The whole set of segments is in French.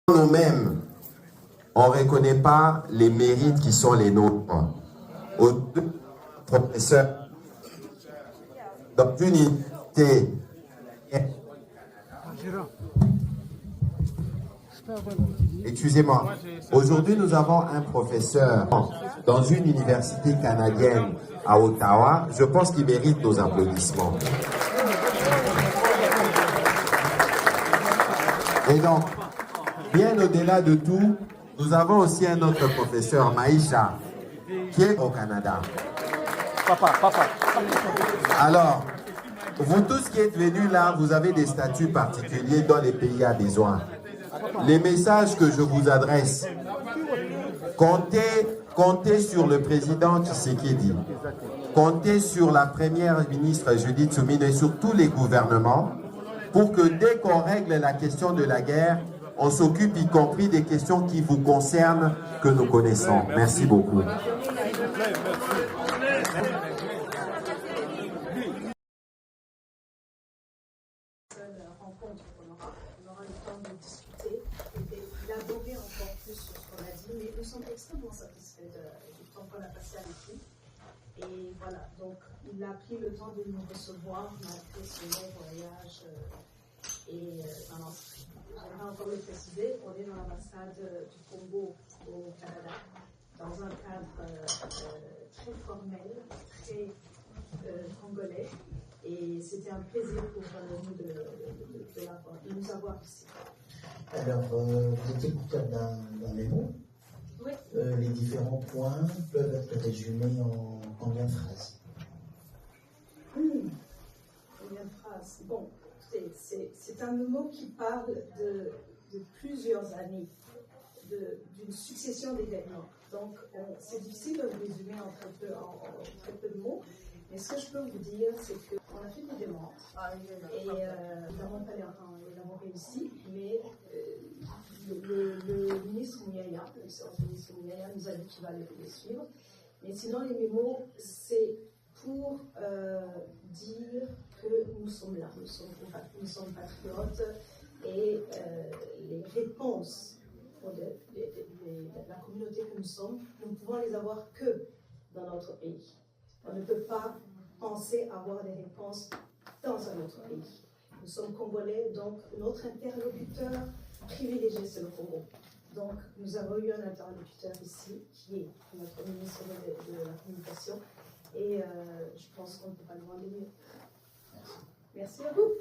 nous-mêmes, on ne reconnaît pas les mérites qui sont les nôtres. Aux deux professeurs, dans une unité, excusez-moi, aujourd'hui nous avons un professeur dans une université canadienne à Ottawa, je pense qu'il mérite nos applaudissements. Et donc, bien au-delà de tout, nous avons aussi un autre professeur, Maïcha, qui est au Canada. Papa. Alors, vous tous qui êtes venus là, vous avez des statuts particuliers dont les pays a besoin. Les messages que je vous adresse, comptez sur le président Tshisekedi, comptez sur la première ministre Judith Suminwa et sur tous les gouvernements pour que dès qu'on règle la question de la guerre, on s'occupe y compris des questions qui vous concernent, que nous connaissons. Merci beaucoup. On aura le temps de discuter et d'élaborer encore plus sur ce qu'on a dit, mais nous sommes extrêmement satisfaits du temps qu'on a passé avec lui. Et voilà, donc il a pris le temps de nous recevoir malgré son long voyage. J'aimerais encore le préciser, on est dans l'ambassade du Congo au Canada, dans un cadre très formel, très congolais. Et c'était un plaisir pour nous de nous avoir ici. Alors, vous étiez porteur d'un mémo. Oui. Les différents points peuvent être résumés en combien de phrases? Combien de phrases? Bon, c'est un mémo qui parle de plusieurs années, d'une succession d'événements. Donc, c'est difficile de le résumer en très peu de mots. Mais ce que je peux vous dire, c'est qu'on a fait des demandes et nous l'avons réussi, mais le ministre Mouyaya, nous a dit qu'il va les suivre. Mais sinon, les mémos, c'est pour dire que nous sommes là, nous sommes patriotes et les réponses de la communauté que nous sommes, nous ne pouvons les avoir que dans notre pays. On ne peut pas penser avoir des réponses dans un autre pays. Nous sommes Congolais, donc notre interlocuteur privilégié, c'est le Congo. Donc nous avons eu un interlocuteur ici, qui est notre ministre de la Communication, et je pense qu'on ne peut pas demander mieux. Merci à vous.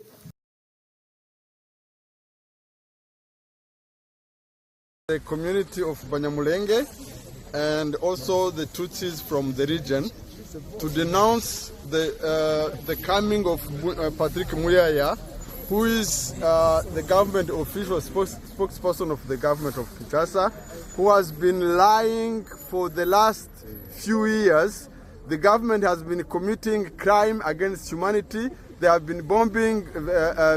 The community of Banyamulenge and also the Tutsis from the region to denounce the coming of Patrick Mouyaya, who is the government official spokesperson of the government of Kinshasa, who has been lying for the last few years. The government has been committing crime against humanity. They have been bombing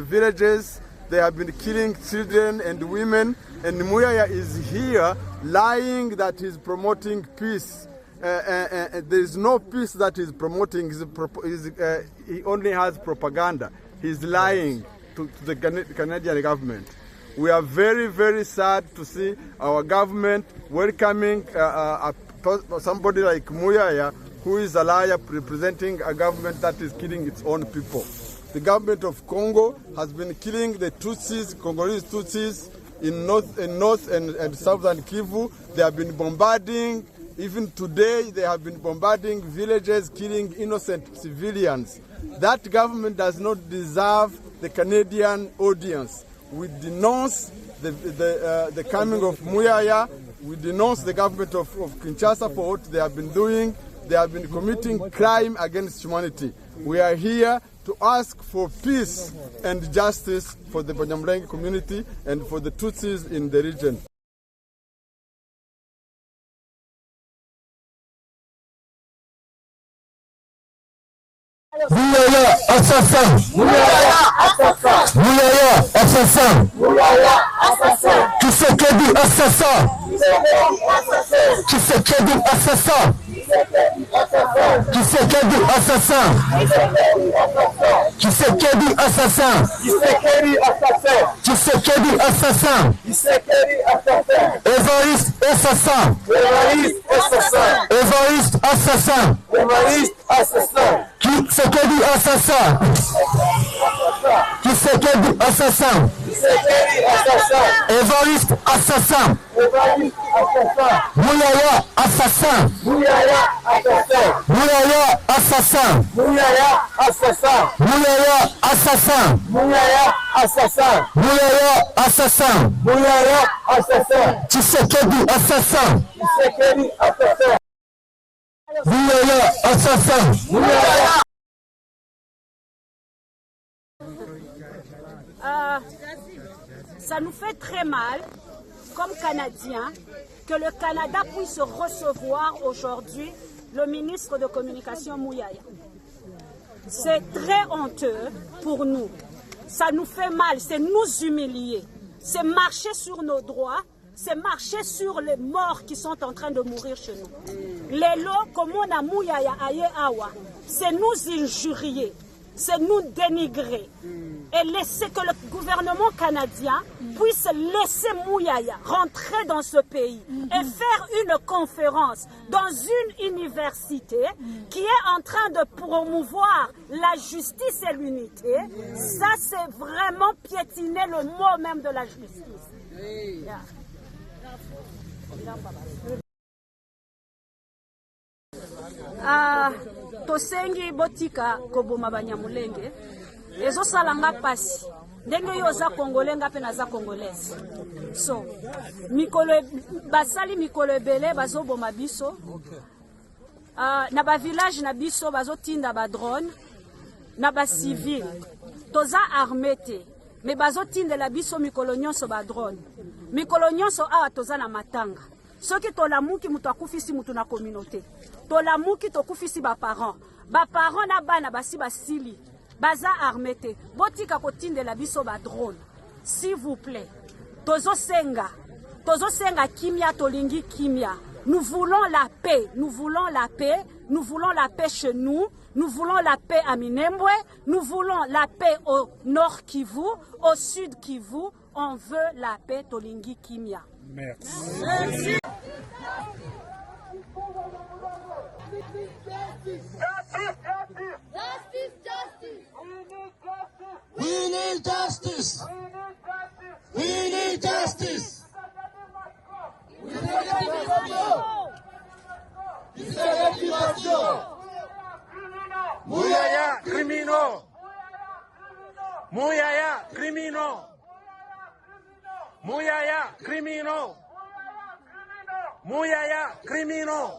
villages. They have been killing children and women. And Mouyaya is here lying that he's promoting peace. There is no peace that he's promoting. He only has propaganda. He's lying to the Canadian government. We are very, very sad to see our government welcoming somebody like Mouyaya, who is a liar representing a government that is killing its own people. The government of Congo has been killing the Tutsis, Congolese Tutsis, in north and southern Kivu. They have been bombarding. Even today, they have been bombarding villages, killing innocent civilians. That government does not deserve the Canadian audience. We denounce the coming of Mouyaya. We denounce the government of Kinshasa for what they have been doing. They have been committing crime against humanity. We are here to ask for peace and justice for the Banyamulenge community and for the Tutsis in the region. Mouyaya assassin! Mouyaya assassin! Mouyaya assassin! Mouyaya assassin! Tshisekedi assassin! Tshisekedi assassin! Tshisekedi assassin! Tshisekedi assassin. Tshisekedi assassin. Tshisekedi assassin. Tshisekedi assassin. Évariste assassin. Évariste assassin. Évariste assassin. Évariste assassin. Tshisekedi assassin. Tshisekedi assassin. Tshisekedi assassin. Évariste assassin. Évariste assassin. Mouyaya assassin. Mouyaya assassin. Mouyaya assassin. Mouyaya assassin. Mouyaya assassin. Mouyaya assassin. Mouyaya assassin. Mouyaya assassin. Tshisekedi assassin. Tshisekedi assassin. Mouyaya assassin. Mouyaya. Ça nous fait très mal, comme Canadiens, que le Canada puisse recevoir aujourd'hui le ministre de Communication Mouyaya. C'est très honteux pour nous. Ça nous fait mal, c'est nous humilier. C'est marcher sur nos droits, c'est marcher sur les morts qui sont en train de mourir chez nous. Les lots, comme on a Mouyaya aye awa, c'est nous injurier, c'est nous dénigrer. Et laisser que le gouvernement canadien puisse laisser Mouyaya rentrer dans ce pays et faire une conférence dans une université qui est en train de promouvoir la justice et l'unité. Ça, c'est vraiment piétiner le mot même de la justice. Yeah. Tosengi botika koboma Banyamulenge. Ezo salanga pasi. Ndenge yo za Congolais nga pe naza Congolaise. So, basali mikolo ebele bazo boma biso. Na ba village na biso bazo tinda ba drone. Na ba civil. Toza armé te. Mais bazo tinda la biso mikolo nyonso ba drone. Mikolo nyonso awa toza na matanga. Soki tolamuki mutu akufisi mutu na communauté. Tolamuki tokufisi ba parents. Ba parents na bana basi basili. Baza armete, botika kotinde la biso ba drone. S'il vous plaît, tozo senga kimia tolingi kimia. Nous voulons la paix, nous voulons la paix, nous voulons la paix chez nous, nous voulons la paix à Minembwe, nous voulons la paix au nord Kivu, au sud Kivu, on veut la paix tolingi kimia. Merci. Merci. We need justice. We need justice. Mouyaya criminaux. Mouyaya criminaux. Mouyaya criminaux. Mouyaya criminaux.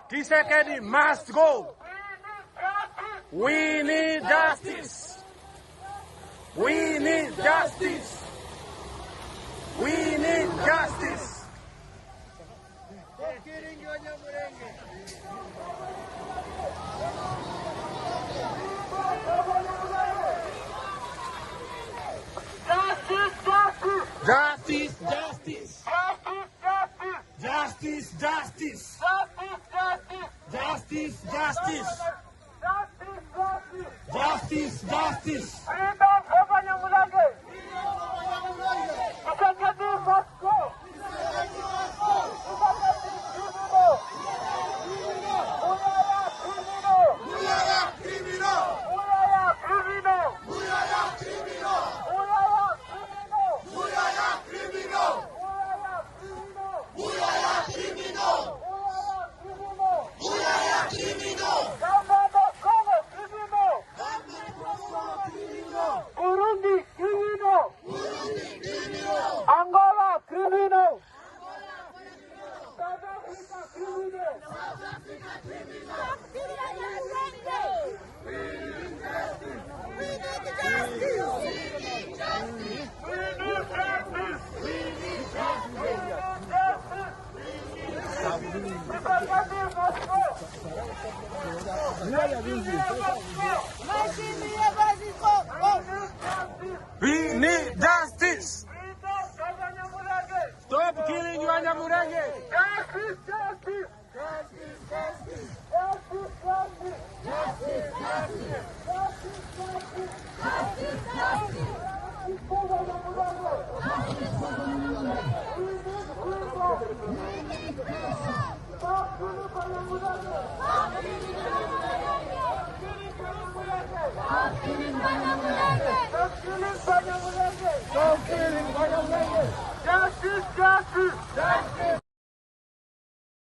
Tshisekedi must go. We need justice. We need justice. We need justice. Justice, justice. Justice, justice. Justice, justice. Justice, justice. We need justice. Stop killing Banyamulenge. Justice, justice. Justice, justice. Justice, justice. Justice, justice. Justice, justice!